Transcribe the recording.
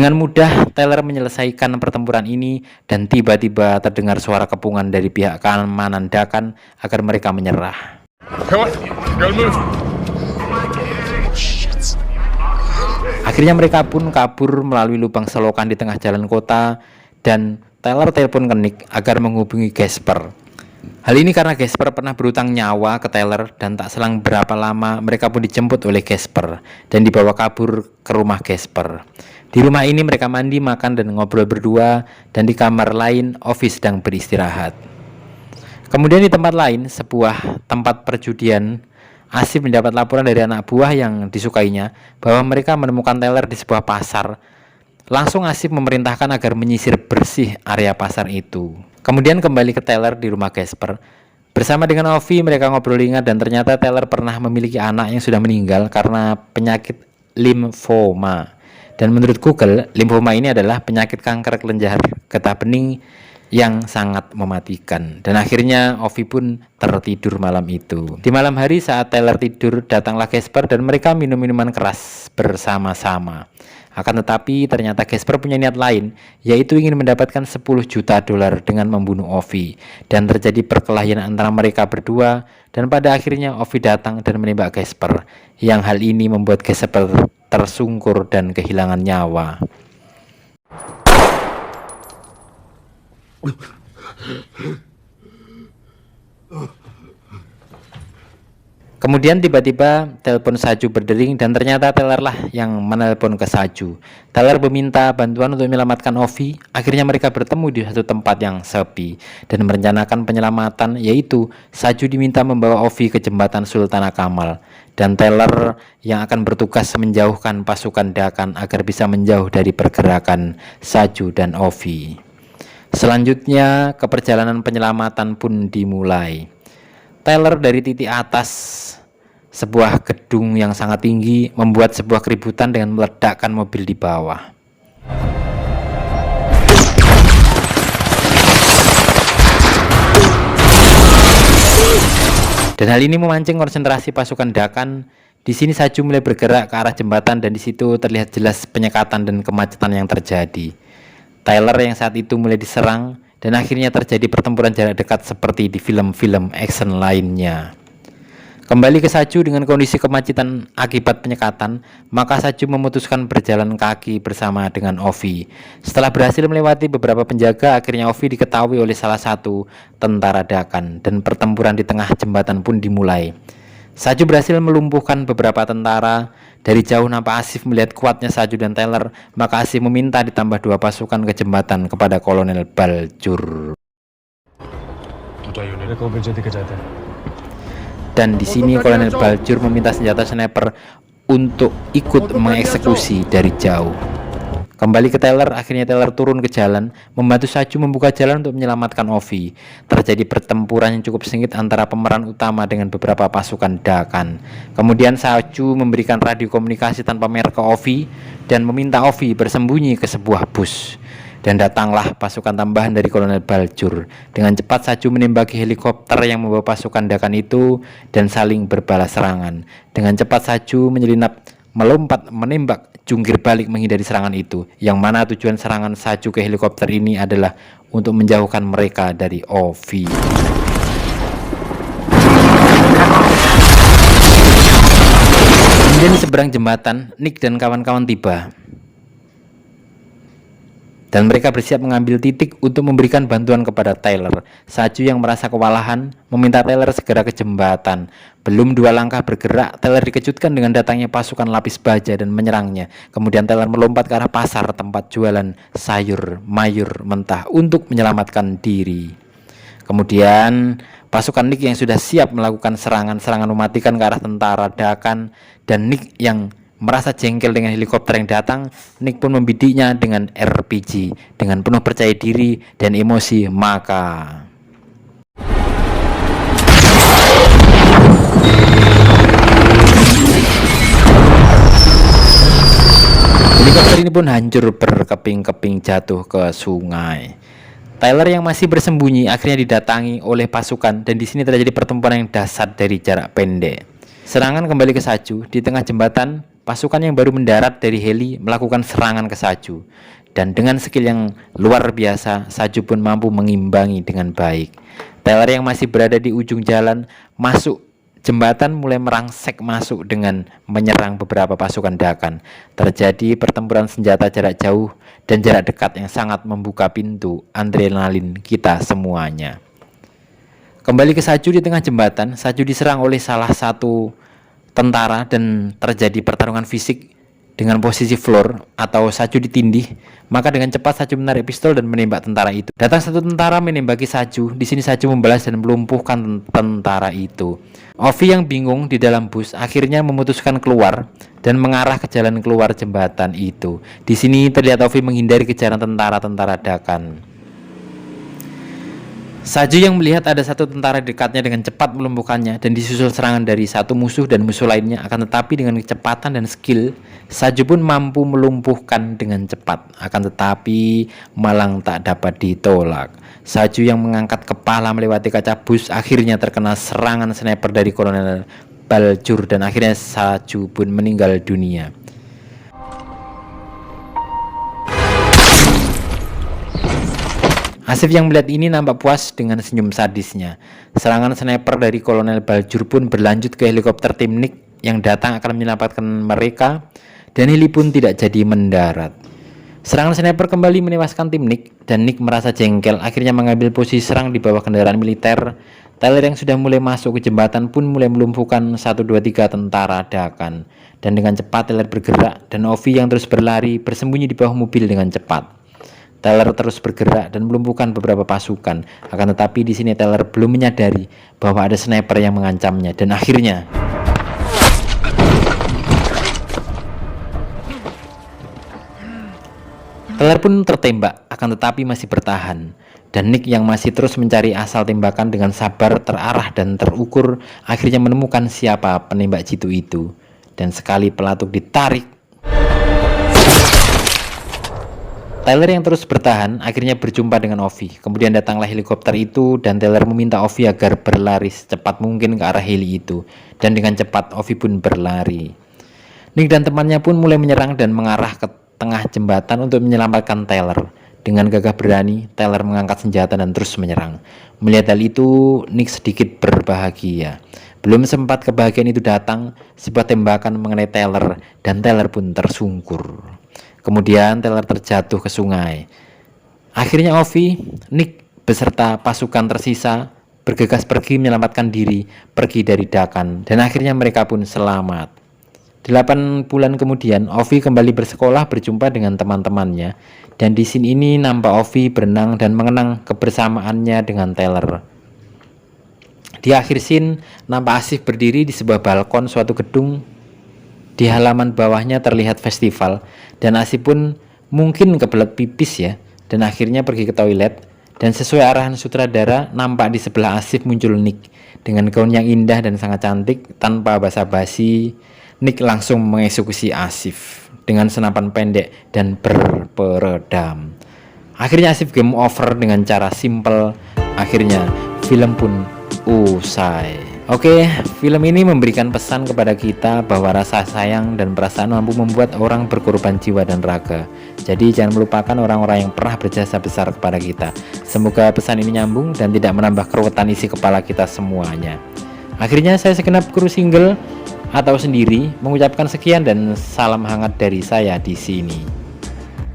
Dengan mudah Tyler menyelesaikan pertempuran ini dan tiba-tiba terdengar suara kepungan dari pihak keamanan Dakan agar mereka menyerah. Akhirnya mereka pun kabur melalui lubang selokan di tengah jalan kota dan Tyler telepon ke Nick agar menghubungi Gasper. Hal ini karena Gasper pernah berutang nyawa ke Tyler dan tak selang berapa lama mereka pun dijemput oleh Gasper dan dibawa kabur ke rumah Gasper. Di rumah ini mereka mandi, makan, dan ngobrol berdua, dan di kamar lain Ovi sedang beristirahat. Kemudian di tempat lain, sebuah tempat perjudian, Asif mendapat laporan dari anak buah yang disukainya bahwa mereka menemukan Tyler di sebuah pasar. Langsung Asif memerintahkan agar menyisir bersih area pasar itu. Kemudian kembali ke Tyler di rumah Gasper. Bersama dengan Ovi mereka ngobrol ringan dan ternyata Tyler pernah memiliki anak yang sudah meninggal karena penyakit limfoma. Dan menurut Google, limfoma ini adalah penyakit kanker kelenjar getah bening yang sangat mematikan. Dan akhirnya Ovi pun tertidur malam itu. Di malam hari saat Tyler tidur, datanglah Gasper dan mereka minum minuman keras bersama-sama. Akan tetapi ternyata Gasper punya niat lain, yaitu ingin mendapatkan 10 juta dolar dengan membunuh Ovi. Dan terjadi perkelahian antara mereka berdua, dan pada akhirnya Ovi datang dan menembak Gasper. Yang hal ini membuat Gasper tersungkur dan kehilangan nyawa. Kemudian tiba-tiba telepon Saju berdering dan ternyata Tyler lah yang menelpon ke Saju. Tyler meminta bantuan untuk menyelamatkan Ovi. Akhirnya mereka bertemu di satu tempat yang sepi dan merencanakan penyelamatan, yaitu Saju diminta membawa Ovi ke jembatan Sultana Kamal dan Tyler yang akan bertugas menjauhkan pasukan Dakan agar bisa menjauh dari pergerakan Saju dan Ovi. Selanjutnya perjalanan penyelamatan pun dimulai. Tyler dari titik atas sebuah gedung yang sangat tinggi membuat sebuah keributan dengan meledakkan mobil di bawah. Dan hal ini memancing konsentrasi pasukan Dakan. Di sini Saju mulai bergerak ke arah jembatan dan di situ terlihat jelas penyekatan dan kemacetan yang terjadi. Tyler yang saat itu mulai diserang dan akhirnya terjadi pertempuran jarak dekat seperti di film-film action lainnya. Kembali ke Saju dengan kondisi kemacetan akibat penyekatan, maka Saju memutuskan berjalan kaki bersama dengan Ovi. Setelah berhasil melewati beberapa penjaga, akhirnya Ovi diketahui oleh salah satu tentara Dakan dan pertempuran di tengah jembatan pun dimulai. Saju berhasil melumpuhkan beberapa tentara. Dari jauh nampak Asif melihat kuatnya Saju dan Tyler, maka Asif meminta ditambah 2 pasukan ke jembatan kepada Kolonel Baljur. Dan di sini Kolonel Baljur meminta senjata sniper untuk ikut mengeksekusi dari jauh. Kembali ke Tyler, akhirnya Tyler turun ke jalan, membantu Saju membuka jalan untuk menyelamatkan Ovi. Terjadi pertempuran yang cukup sengit antara pemeran utama dengan beberapa pasukan Dakan. Kemudian Saju memberikan radio komunikasi tanpa merek ke Ovi dan meminta Ovi bersembunyi ke sebuah bus. Dan datanglah pasukan tambahan dari Kolonel Baljur. Dengan cepat Saju menembaki helikopter yang membawa pasukan Dakan itu dan saling berbalas serangan. Dengan cepat Saju menyelinap, melompat, menembak, jungkir balik menghindari serangan itu, yang mana tujuan serangan Saju ke helikopter ini adalah untuk menjauhkan mereka dari Ovi. Kemudian di seberang jembatan, Nick dan kawan-kawan tiba dan mereka bersiap mengambil titik untuk memberikan bantuan kepada Tyler. Saju yang merasa kewalahan meminta Tyler segera ke jembatan. Belum 2 langkah bergerak, Tyler dikejutkan dengan datangnya pasukan lapis baja dan menyerangnya. Kemudian Tyler melompat ke arah pasar tempat jualan sayur mayur mentah untuk menyelamatkan diri. Kemudian pasukan Nick yang sudah siap melakukan serangan-serangan mematikan ke arah tentara Dakan, dan Nick yang merasa jengkel dengan helikopter yang datang, Nick pun membidiknya dengan RPG. Dengan penuh percaya diri dan emosi, maka helikopter ini pun hancur berkeping-keping jatuh ke sungai. Tyler yang masih bersembunyi akhirnya didatangi oleh pasukan dan di sini terjadi pertempuran yang dahsyat dari jarak pendek. Serangan kembali ke Saju di tengah jembatan. pasukan yang baru mendarat dari heli melakukan serangan ke Saju. Dan dengan skill yang luar biasa, Saju pun mampu mengimbangi dengan baik. Taylor yang masih berada di ujung jalan masuk jembatan mulai merangsek masuk dengan menyerang beberapa pasukan Dakan. Terjadi pertempuran senjata jarak jauh dan jarak dekat yang sangat membuka pintu adrenalin kita semuanya. Kembali ke Saju di tengah jembatan, Saju diserang oleh salah satu tentara dan terjadi pertarungan fisik dengan posisi floor atau Saju ditindih. Maka dengan cepat Saju menarik pistol dan menembak tentara itu. Datang satu tentara menembaki Saju. Di sini Saju membalas dan melumpuhkan tentara itu. Ovi yang bingung di dalam bus akhirnya memutuskan keluar dan mengarah ke jalan keluar jembatan itu. Di sini terlihat Ovi menghindari kejaran tentara-tentara Dakan. Saju yang melihat ada satu tentara di dekatnya dengan cepat melumpuhkannya dan disusul serangan dari satu musuh dan musuh lainnya. Akan tetapi dengan kecepatan dan skill, Saju pun mampu melumpuhkan dengan cepat. Akan tetapi malang tak dapat ditolak. Saju yang mengangkat kepala melewati kaca bus akhirnya terkena serangan sniper dari Kolonel Baljur dan akhirnya Saju pun meninggal dunia. Asif yang melihat ini nampak puas dengan senyum sadisnya. Serangan sniper dari Kolonel Baljur pun berlanjut ke helikopter tim Nick yang datang akan menyelamatkan mereka dan heli pun tidak jadi mendarat. Serangan sniper kembali menewaskan tim Nick dan Nick merasa jengkel akhirnya mengambil posisi serang di bawah kendaraan militer. Taylor yang sudah mulai masuk ke jembatan pun mulai melumpuhkan 1, 2, 3 tentara Dakan. Dan dengan cepat Taylor bergerak dan Ovi yang terus berlari bersembunyi di bawah mobil dengan cepat. Taylor terus bergerak dan melumpuhkan beberapa pasukan. Akan tetapi di sini Taylor belum menyadari bahwa ada sniper yang mengancamnya dan akhirnya Taylor pun tertembak. Akan tetapi masih bertahan. Dan Nick yang masih terus mencari asal tembakan dengan sabar, terarah dan terukur akhirnya menemukan siapa penembak jitu itu. Dan sekali pelatuk ditarik, Taylor yang terus bertahan akhirnya berjumpa dengan Ovi. Kemudian datanglah helikopter itu dan Taylor meminta Ovi agar berlari secepat mungkin ke arah heli itu. Dan dengan cepat Ovi pun berlari. Nick dan temannya pun mulai menyerang dan mengarah ke tengah jembatan untuk menyelamatkan Taylor. Dengan gagah berani, Taylor mengangkat senjata dan terus menyerang. Melihat hal itu, Nick sedikit berbahagia. Belum sempat kebahagiaan itu datang, sebuah tembakan mengenai Taylor dan Taylor pun tersungkur. Kemudian Taylor terjatuh ke sungai. Akhirnya Ovi, Nick beserta pasukan tersisa bergegas pergi menyelamatkan diri, pergi dari Dakan, dan akhirnya mereka pun selamat. 8 bulan kemudian, Ovi kembali bersekolah berjumpa dengan teman-temannya, dan di sini ini nampak Ovi berenang dan mengenang kebersamaannya dengan Taylor. Di akhir scene, nampak Asif berdiri di sebuah balkon suatu gedung. Di halaman bawahnya terlihat festival dan Asif pun mungkin kebelet pipis ya dan akhirnya pergi ke toilet dan sesuai arahan sutradara nampak di sebelah Asif muncul Nick dengan gaun yang indah dan sangat cantik. Tanpa basa-basi Nick langsung mengeksekusi Asif dengan senapan pendek dan berperedam. Akhirnya Asif game over dengan cara simple. Akhirnya film pun usai. Oke, film ini memberikan pesan kepada kita bahwa rasa sayang dan perasaan mampu membuat orang berkorban jiwa dan raga. Jadi jangan melupakan orang-orang yang pernah berjasa besar kepada kita. Semoga pesan ini nyambung dan tidak menambah keruwetan isi kepala kita semuanya. Akhirnya saya segenap kru single atau sendiri mengucapkan sekian dan salam hangat dari saya di sini.